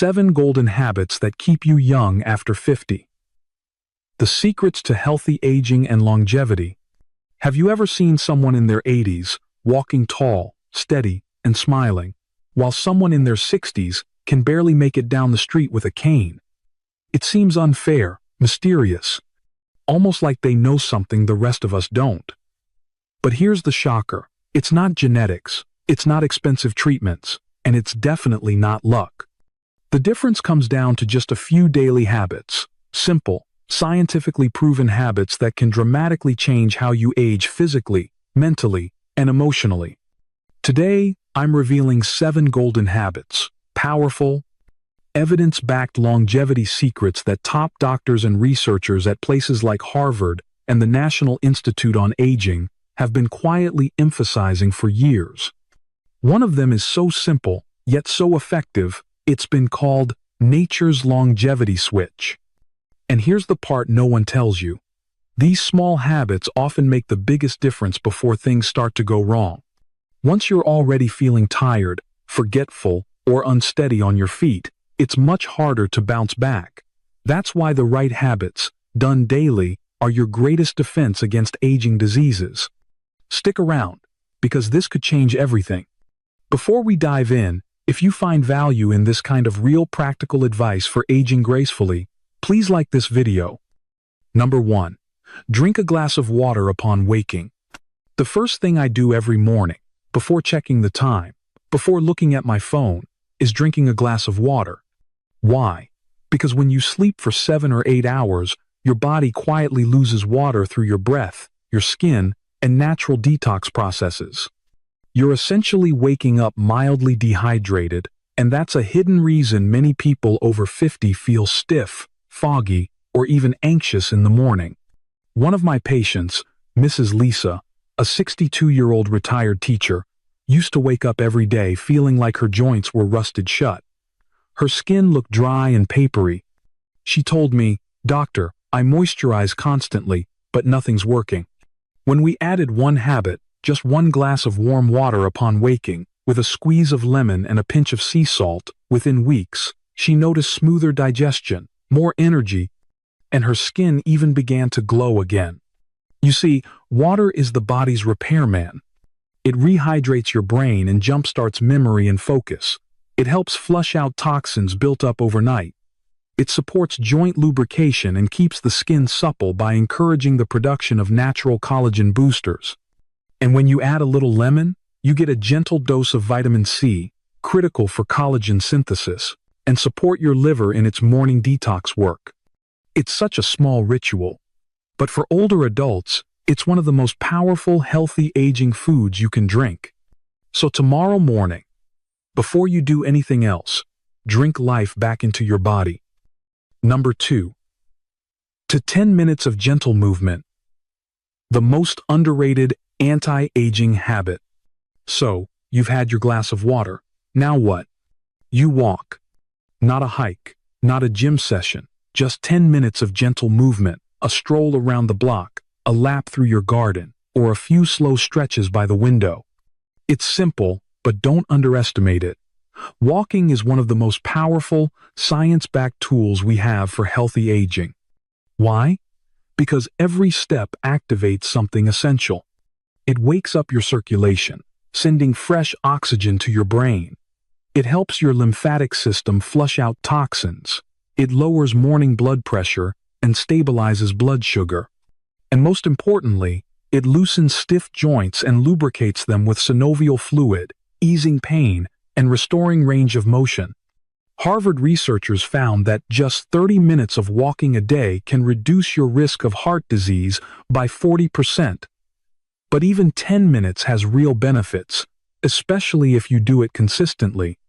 7 golden habits that keep you young after 50. The secrets to healthy aging and longevity. Have you ever seen someone in their 80s, walking tall, steady, and smiling, while someone in their 60s can barely make it down the street with a cane? It seems unfair, mysterious, almost like they know something the rest of us don't. But here's the shocker. It's not genetics, it's not expensive treatments, and it's definitely not luck. The difference comes down to just a few daily habits, simple, scientifically proven habits that can dramatically change how you age physically, mentally, and emotionally. Today, I'm revealing 7 golden habits, powerful, evidence-backed longevity secrets that top doctors and researchers at places like Harvard and the National Institute on Aging have been quietly emphasizing for years. One of them is so simple, yet so effective, it's been called nature's longevity switch. And here's the part no one tells you. These small habits often make the biggest difference before things start to go wrong. Once you're already feeling tired, forgetful, or unsteady on your feet, it's much harder to bounce back. That's why the right habits, done daily, are your greatest defense against aging diseases. Stick around, because this could change everything. Before we dive in, if you find value in this kind of real practical advice for aging gracefully, please like this video. Number 1. Drink a glass of water upon waking. The first thing I do every morning, before checking the time, before looking at my phone, is drinking a glass of water. Why? Because when you sleep for 7 or 8 hours, your body quietly loses water through your breath, your skin, and natural detox processes. You're essentially waking up mildly dehydrated, and that's a hidden reason many people over 50 feel stiff, foggy, or even anxious in the morning. One of my patients, Mrs. Lisa, a 62-year-old retired teacher, used to wake up every day feeling like her joints were rusted shut. Her skin looked dry and papery. She told me, "Doctor, I moisturize constantly, but nothing's working." When we added one habit, just 1 glass of warm water upon waking, with a squeeze of lemon and a pinch of sea salt, within weeks, she noticed smoother digestion, more energy, and her skin even began to glow again. You see, water is the body's repairman. It rehydrates your brain and jumpstarts memory and focus. It helps flush out toxins built up overnight. It supports joint lubrication and keeps the skin supple by encouraging the production of natural collagen boosters. And when you add a little lemon, you get a gentle dose of vitamin C, critical for collagen synthesis, and support your liver in its morning detox work. It's such a small ritual. But for older adults, it's one of the most powerful, healthy aging foods you can drink. So tomorrow morning, before you do anything else, drink life back into your body. Number 2. To 10 minutes of gentle movement. The most underrated anti-aging habit. So, you've had your glass of water. Now what? You walk. Not a hike, not a gym session, just 10 minutes of gentle movement, a stroll around the block, a lap through your garden, or a few slow stretches by the window. It's simple, but don't underestimate it. Walking is one of the most powerful, science-backed tools we have for healthy aging. Why? Because every step activates something essential. It wakes up your circulation, sending fresh oxygen to your brain. It helps your lymphatic system flush out toxins. It lowers morning blood pressure and stabilizes blood sugar. And most importantly, it loosens stiff joints and lubricates them with synovial fluid, easing pain and restoring range of motion. Harvard researchers found that just 30 minutes of walking a day can reduce your risk of heart disease by 40%. But even 10 minutes has real benefits, especially if you do it consistently.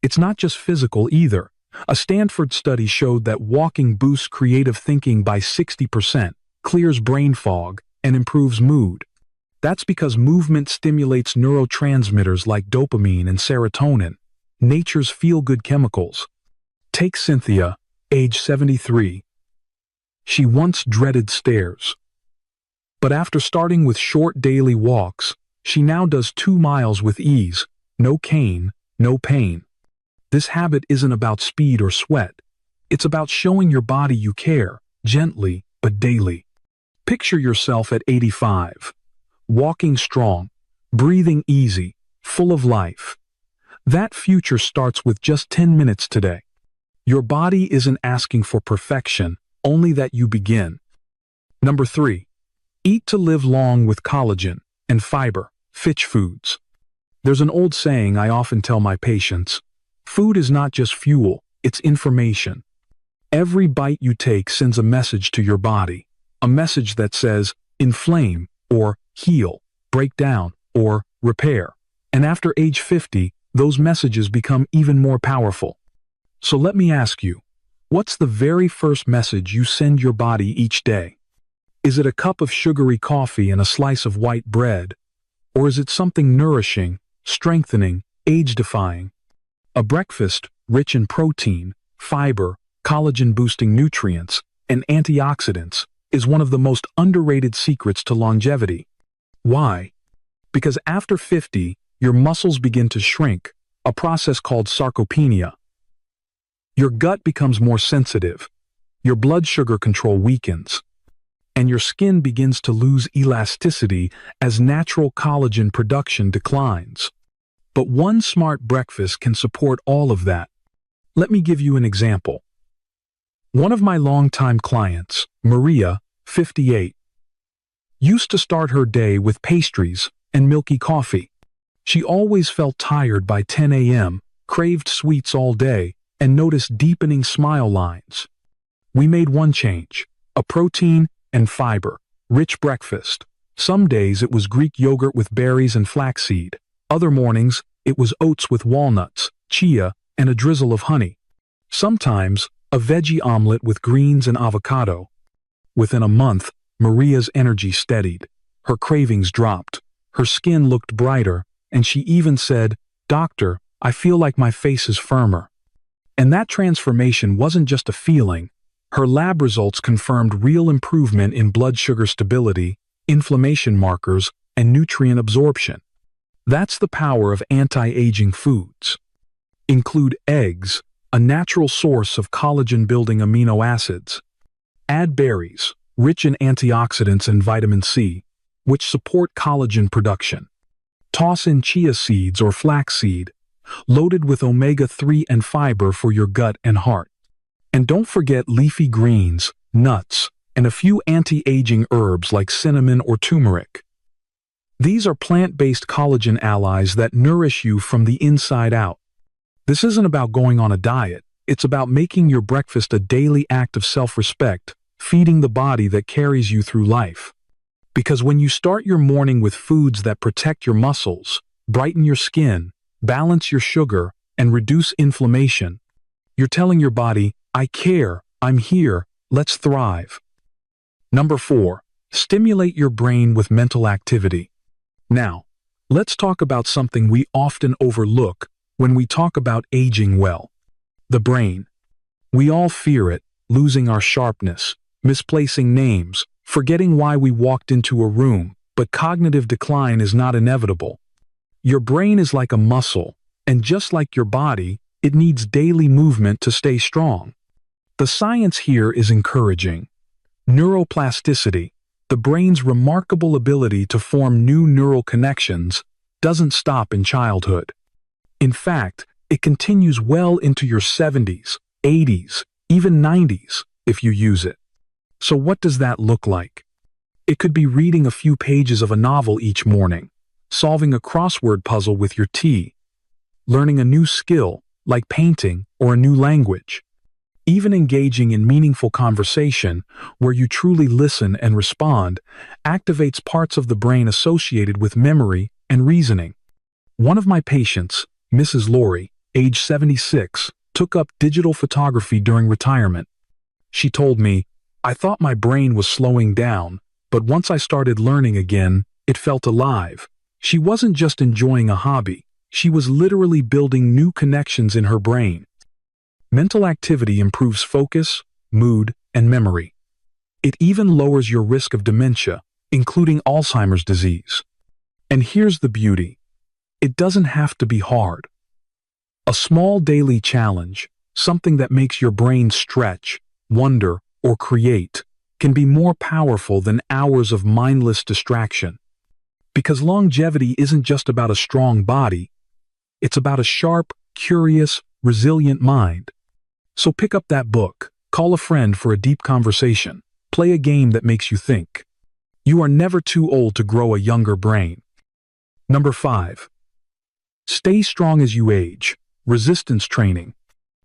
It's not just physical either. A Stanford study showed that walking boosts creative thinking by 60%, clears brain fog, and improves mood. That's because movement stimulates neurotransmitters like dopamine and serotonin, nature's feel-good chemicals. Take Cynthia, age 73. She once dreaded stairs. But after starting with short daily walks, she now does 2 miles with ease, no cane, no pain. This habit isn't about speed or sweat. It's about showing your body you care, gently but daily. Picture yourself at 85, walking strong, breathing easy, full of life. That future starts with just 10 minutes today. Your body isn't asking for perfection, only that you begin. Number 3. Eat to live long with collagen and fiber, Fitch foods. There's an old saying I often tell my patients: food is not just fuel, it's information. Every bite you take sends a message to your body, a message that says, inflame, or heal, break down, or repair. And after age 50, those messages become even more powerful. So let me ask you, what's the very first message you send your body each day? Is it a cup of sugary coffee and a slice of white bread? Or is it something nourishing, strengthening, age-defying? A breakfast rich in protein, fiber, collagen-boosting nutrients, and antioxidants is one of the most underrated secrets to longevity. Why? Because after 50, your muscles begin to shrink, a process called sarcopenia. Your gut becomes more sensitive, your blood sugar control weakens, and your skin begins to lose elasticity as natural collagen production declines. But one smart breakfast can support all of that. Let me give you an example. One of my longtime clients, Maria, 58, used to start her day with pastries and milky coffee. She always felt tired by 10 a.m., craved sweets all day, and noticed deepening smile lines. We made one change: a protein and fiber rich breakfast. Some days it was Greek yogurt with berries and flaxseed. Other mornings it was oats with walnuts, chia, and a drizzle of honey. Sometimes a veggie omelet with greens and avocado. Within a month, Maria's energy steadied. Her cravings dropped. Her skin looked brighter, and she even said, "Doctor, I feel like my face is firmer." And that transformation wasn't just a feeling. Her lab results confirmed real improvement in blood sugar stability, inflammation markers, and nutrient absorption. That's the power of anti-aging foods. Include eggs, a natural source of collagen-building amino acids. Add berries, rich in antioxidants and vitamin C, which support collagen production. Toss in chia seeds or flaxseed, loaded with omega-3 and fiber for your gut and heart. And don't forget leafy greens, nuts, and a few anti-aging herbs like cinnamon or turmeric. These are plant-based collagen allies that nourish you from the inside out. This isn't about going on a diet. It's about making your breakfast a daily act of self-respect, feeding the body that carries you through life. Because when you start your morning with foods that protect your muscles, brighten your skin, balance your sugar, and reduce inflammation, you're telling your body, "I care, I'm here, let's thrive." Number 4, stimulate your brain with mental activity. Now, let's talk about something we often overlook when we talk about aging well: the brain. We all fear it, losing our sharpness, misplacing names, forgetting why we walked into a room, but cognitive decline is not inevitable. Your brain is like a muscle, and just like your body, it needs daily movement to stay strong. The science here is encouraging. Neuroplasticity, the brain's remarkable ability to form new neural connections, doesn't stop in childhood. In fact, it continues well into your 70s, 80s, even 90s, if you use it. So what does that look like? It could be reading a few pages of a novel each morning, solving a crossword puzzle with your tea, learning a new skill, like painting or a new language. Even engaging in meaningful conversation, where you truly listen and respond, activates parts of the brain associated with memory and reasoning. One of my patients, Mrs. Laurie, age 76, took up digital photography during retirement. She told me, "I thought my brain was slowing down, but once I started learning again, it felt alive." She wasn't just enjoying a hobby, she was literally building new connections in her brain. Mental activity improves focus, mood, and memory. It even lowers your risk of dementia, including Alzheimer's disease. And here's the beauty: it doesn't have to be hard. A small daily challenge, something that makes your brain stretch, wonder, or create, can be more powerful than hours of mindless distraction. Because longevity isn't just about a strong body, it's about a sharp, curious, resilient mind. So pick up that book, call a friend for a deep conversation, play a game that makes you think. You are never too old to grow a younger brain. Number 5. Stay strong as you age. Resistance training.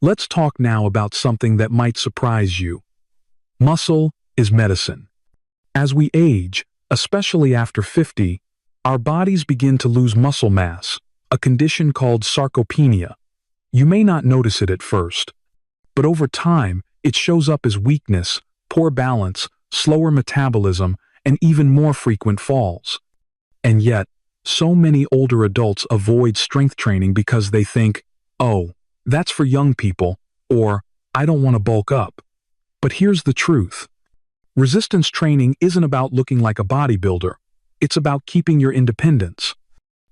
Let's talk now about something that might surprise you. Muscle is medicine. As we age, especially after 50, our bodies begin to lose muscle mass, a condition called sarcopenia. You may not notice it at first, but over time, it shows up as weakness, poor balance, slower metabolism, and even more frequent falls. And yet, so many older adults avoid strength training because they think, "Oh, that's for young people," or "I don't want to bulk up." But here's the truth. Resistance training isn't about looking like a bodybuilder. It's about keeping your independence.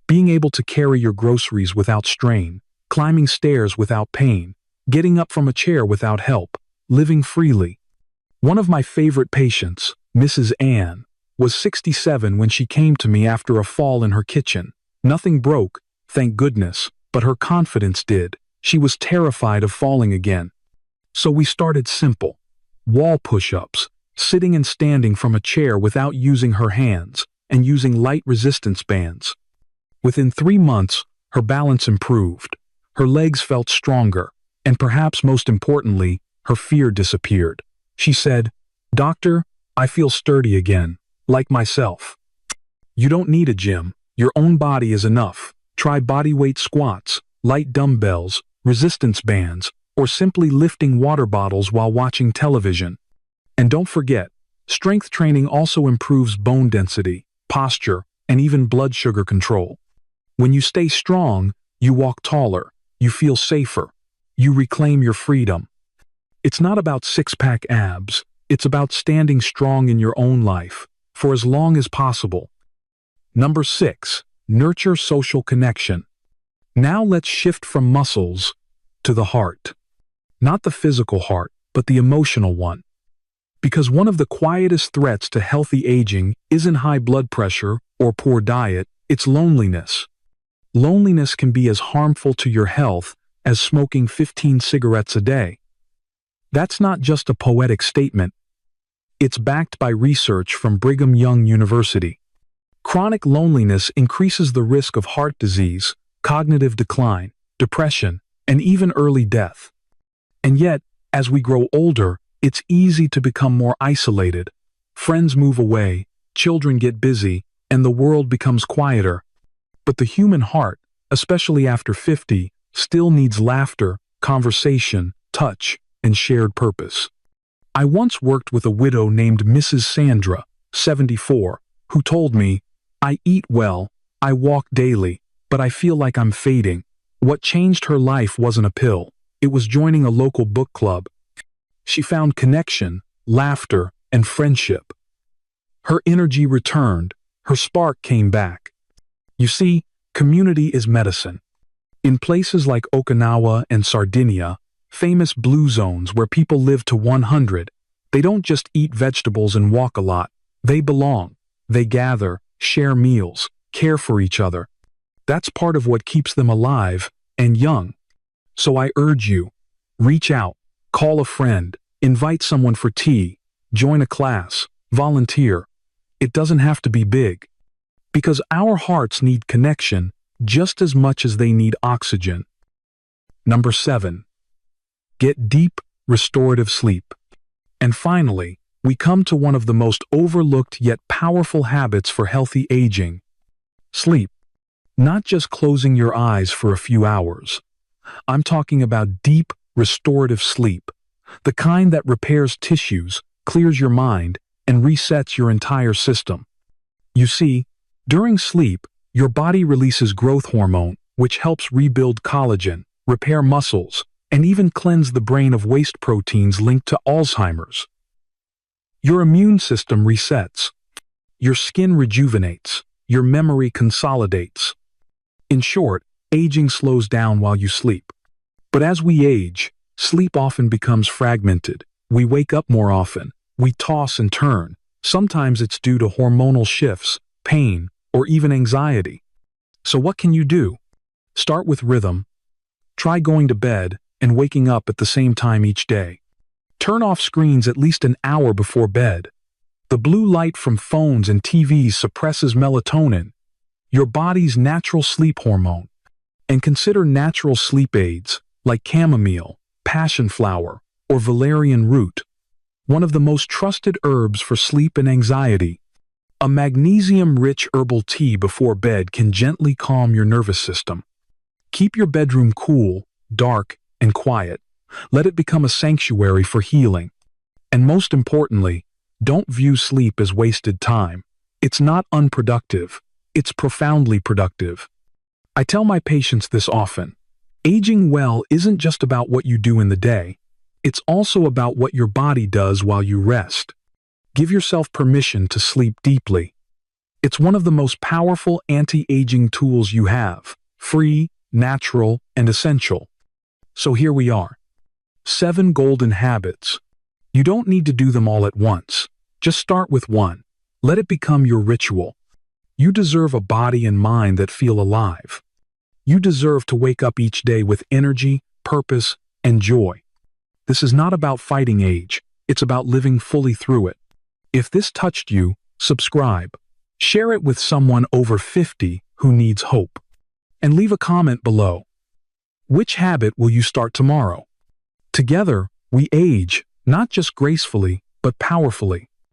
Being able to carry your groceries without strain, climbing stairs without pain, getting up from a chair without help, living freely. One of my favorite patients, Mrs. Ann, was 67 when she came to me after a fall in her kitchen. Nothing broke, thank goodness, but her confidence did. She was terrified of falling again. So we started simple. Wall push-ups, sitting and standing from a chair without using her hands, and using light resistance bands. Within 3 months, her balance improved. Her legs felt stronger, and perhaps most importantly, her fear disappeared. She said, "Doctor, I feel sturdy again, like myself." You don't need a gym. Your own body is enough. Try bodyweight squats, light dumbbells, resistance bands, or simply lifting water bottles while watching television. And don't forget, strength training also improves bone density, posture, and even blood sugar control. When you stay strong, you walk taller, you feel safer, you reclaim your freedom. It's not about six-pack abs, it's about standing strong in your own life, for as long as possible. Number 6. Nurture social connection. Now let's shift from muscles to the heart. Not the physical heart, but the emotional one. Because one of the quietest threats to healthy aging isn't high blood pressure or poor diet, it's loneliness. Loneliness can be as harmful to your health as smoking 15 cigarettes a day. That's not just a poetic statement. It's backed by research from Brigham Young University. Chronic loneliness increases the risk of heart disease, cognitive decline, depression, and even early death. And yet, as we grow older, it's easy to become more isolated. Friends move away, children get busy, and the world becomes quieter. But the human heart, especially after 50, still needs laughter, conversation, touch, and shared purpose. I once worked with a widow named Mrs. Sandra, 74, who told me, "I eat well, I walk daily, but I feel like I'm fading." What changed her life wasn't a pill. It was joining a local book club. She found connection, laughter, and friendship. Her energy returned, her spark came back. You see, community is medicine. In places like Okinawa and Sardinia, famous blue zones where people live to 100, they don't just eat vegetables and walk a lot. They belong. They gather, share meals, care for each other. That's part of what keeps them alive and young. So I urge you, reach out, call a friend, invite someone for tea, join a class, volunteer. It doesn't have to be big. Because our hearts need connection just as much as they need oxygen. Number 7. Get deep, restorative sleep. And finally, we come to one of the most overlooked yet powerful habits for healthy aging. Sleep. Not just closing your eyes for a few hours. I'm talking about deep, restorative sleep. The kind that repairs tissues, clears your mind, and resets your entire system. You see, during sleep, your body releases growth hormone, which helps rebuild collagen, repair muscles, and even cleanse the brain of waste proteins linked to Alzheimer's. Your immune system resets. Your skin rejuvenates. Your memory consolidates. In short, aging slows down while you sleep. But as we age, sleep often becomes fragmented. We wake up more often. We toss and turn. Sometimes it's due to hormonal shifts, pain, or even anxiety. So what can you do? Start with rhythm. Try going to bed and waking up at the same time each day. Turn off screens at least an hour before bed. The blue light from phones and TVs suppresses melatonin, your body's natural sleep hormone. And consider natural sleep aids like chamomile, passion flower, or valerian root, one of the most trusted herbs for sleep and anxiety. A magnesium-rich herbal tea before bed can gently calm your nervous system. Keep your bedroom cool, dark, and quiet. Let it become a sanctuary for healing. And most importantly, don't view sleep as wasted time. It's not unproductive. It's profoundly productive. I tell my patients this often. Aging well isn't just about what you do in the day. It's also about what your body does while you rest. Give yourself permission to sleep deeply. It's one of the most powerful anti-aging tools you have, free, natural, and essential. So here we are. 7 golden habits. You don't need to do them all at once. Just start with one. Let it become your ritual. You deserve a body and mind that feel alive. You deserve to wake up each day with energy, purpose, and joy. This is not about fighting age. It's about living fully through it. If this touched you, subscribe. Share it with someone over 50 who needs hope. And leave a comment below. Which habit will you start tomorrow? Together, we age, not just gracefully, but powerfully.